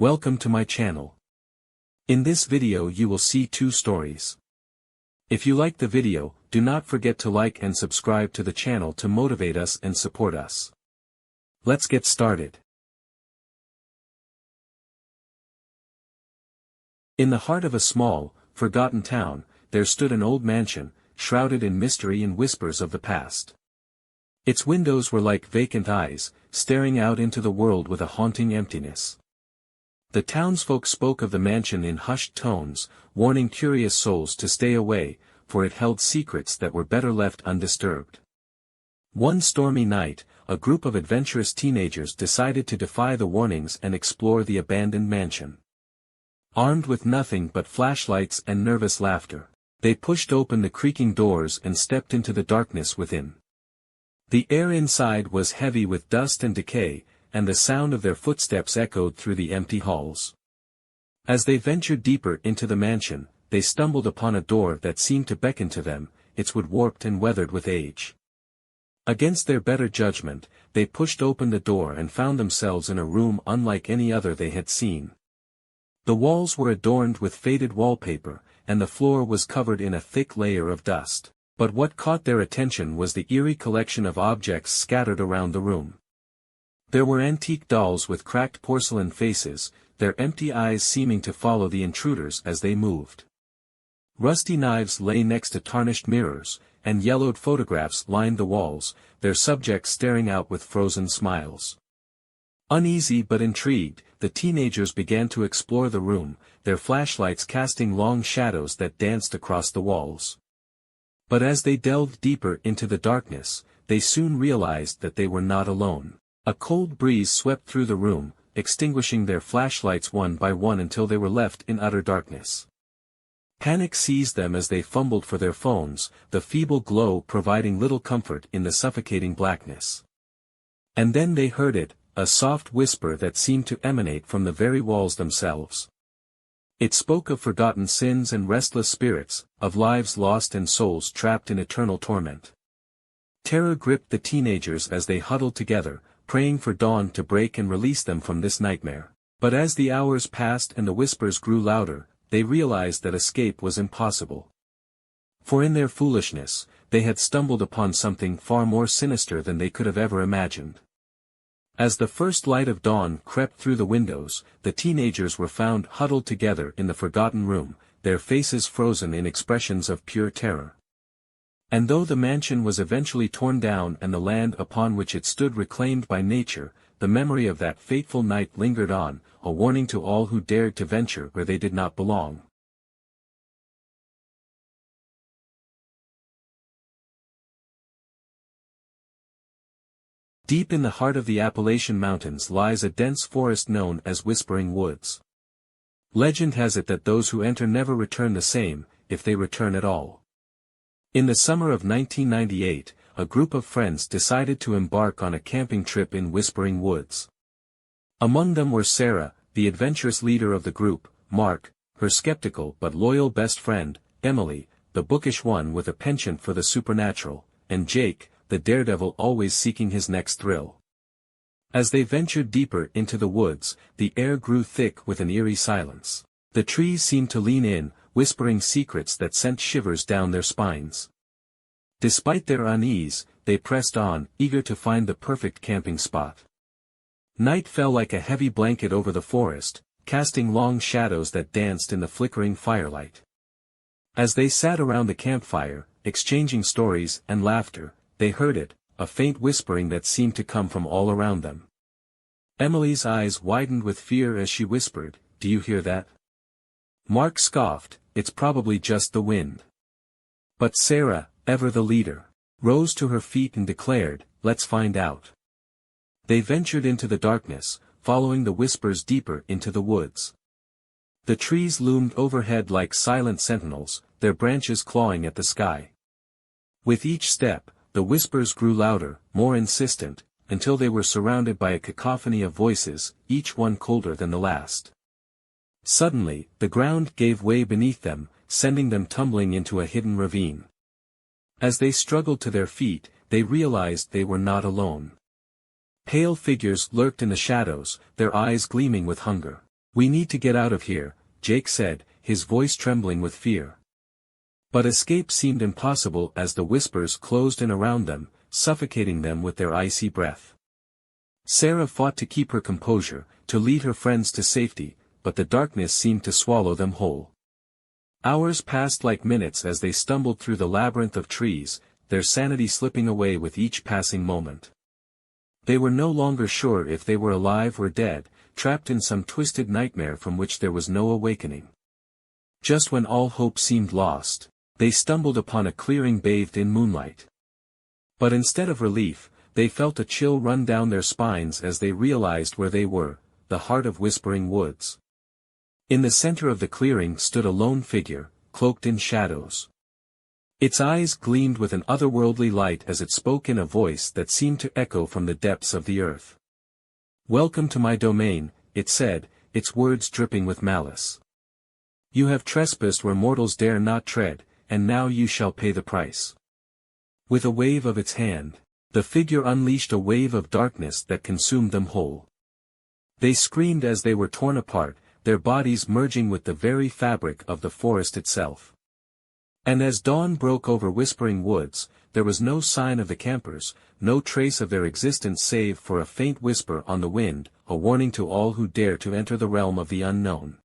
Welcome to my channel. In this video you will see two stories. If you like the video, do not forget to like and subscribe to the channel to motivate us and support us. Let's get started. In the heart of a small, forgotten town, there stood an old mansion, shrouded in mystery and whispers of the past. Its windows were like vacant eyes, staring out into the world with a haunting emptiness. The townsfolk spoke of the mansion in hushed tones, warning curious souls to stay away, for it held secrets that were better left undisturbed. One stormy night, a group of adventurous teenagers decided to defy the warnings and explore the abandoned mansion. Armed with nothing but flashlights and nervous laughter, they pushed open the creaking doors and stepped into the darkness within. The air inside was heavy with dust and decay, and the sound of their footsteps echoed through the empty halls. As they ventured deeper into the mansion, they stumbled upon a door that seemed to beckon to them, its wood warped and weathered with age. Against their better judgment, they pushed open the door and found themselves in a room unlike any other they had seen. The walls were adorned with faded wallpaper, and the floor was covered in a thick layer of dust, but what caught their attention was the eerie collection of objects scattered around the room. There were antique dolls with cracked porcelain faces, their empty eyes seeming to follow the intruders as they moved. Rusty knives lay next to tarnished mirrors, and yellowed photographs lined the walls, their subjects staring out with frozen smiles. Uneasy but intrigued, the teenagers began to explore the room, their flashlights casting long shadows that danced across the walls. But as they delved deeper into the darkness, they soon realized that they were not alone. A cold breeze swept through the room, extinguishing their flashlights one by one until they were left in utter darkness. Panic seized them as they fumbled for their phones, the feeble glow providing little comfort in the suffocating blackness. And then they heard it, a soft whisper that seemed to emanate from the very walls themselves. It spoke of forgotten sins and restless spirits, of lives lost and souls trapped in eternal torment. Terror gripped the teenagers as they huddled together, praying for dawn to break and release them from this nightmare. But as the hours passed and the whispers grew louder, they realized that escape was impossible. For in their foolishness, they had stumbled upon something far more sinister than they could have ever imagined. As the first light of dawn crept through the windows, the teenagers were found huddled together in the forgotten room, their faces frozen in expressions of pure terror. And though the mansion was eventually torn down and the land upon which it stood reclaimed by nature, the memory of that fateful night lingered on, a warning to all who dared to venture where they did not belong. Deep in the heart of the Appalachian Mountains lies a dense forest known as Whispering Woods. Legend has it that those who enter never return the same, if they return at all. In the summer of 1998, a group of friends decided to embark on a camping trip in Whispering Woods. Among them were Sarah, the adventurous leader of the group, Mark, her skeptical but loyal best friend, Emily, the bookish one with a penchant for the supernatural, and Jake, the daredevil always seeking his next thrill. As they ventured deeper into the woods, the air grew thick with an eerie silence. The trees seemed to lean in, whispering secrets that sent shivers down their spines. Despite their unease, they pressed on, eager to find the perfect camping spot. Night fell like a heavy blanket over the forest, casting long shadows that danced in the flickering firelight. As they sat around the campfire, exchanging stories and laughter, they heard it, a faint whispering that seemed to come from all around them. Emily's eyes widened with fear as she whispered, "Do you hear that?" Mark scoffed, "It's probably just the wind." But Sarah, ever the leader, rose to her feet and declared, "Let's find out." They ventured into the darkness, following the whispers deeper into the woods. The trees loomed overhead like silent sentinels, their branches clawing at the sky. With each step, the whispers grew louder, more insistent, until they were surrounded by a cacophony of voices, each one colder than the last. Suddenly, the ground gave way beneath them, sending them tumbling into a hidden ravine. As they struggled to their feet, they realized they were not alone. Pale figures lurked in the shadows, their eyes gleaming with hunger. "We need to get out of here," Jake said, his voice trembling with fear. But escape seemed impossible as the whispers closed in around them, suffocating them with their icy breath. Sarah fought to keep her composure, to lead her friends to safety, but the darkness seemed to swallow them whole. Hours passed like minutes as they stumbled through the labyrinth of trees, their sanity slipping away with each passing moment. They were no longer sure if they were alive or dead, trapped in some twisted nightmare from which there was no awakening. Just when all hope seemed lost, they stumbled upon a clearing bathed in moonlight. But instead of relief, they felt a chill run down their spines as they realized where they were, the heart of Whispering Woods. In the center of the clearing stood a lone figure, cloaked in shadows. Its eyes gleamed with an otherworldly light as it spoke in a voice that seemed to echo from the depths of the earth. "Welcome to my domain," it said, its words dripping with malice. "You have trespassed where mortals dare not tread, and now you shall pay the price." With a wave of its hand, the figure unleashed a wave of darkness that consumed them whole. They screamed as they were torn apart, their bodies merging with the very fabric of the forest itself. And as dawn broke over Whispering Woods, there was no sign of the campers, no trace of their existence save for a faint whisper on the wind, a warning to all who dare to enter the realm of the unknown.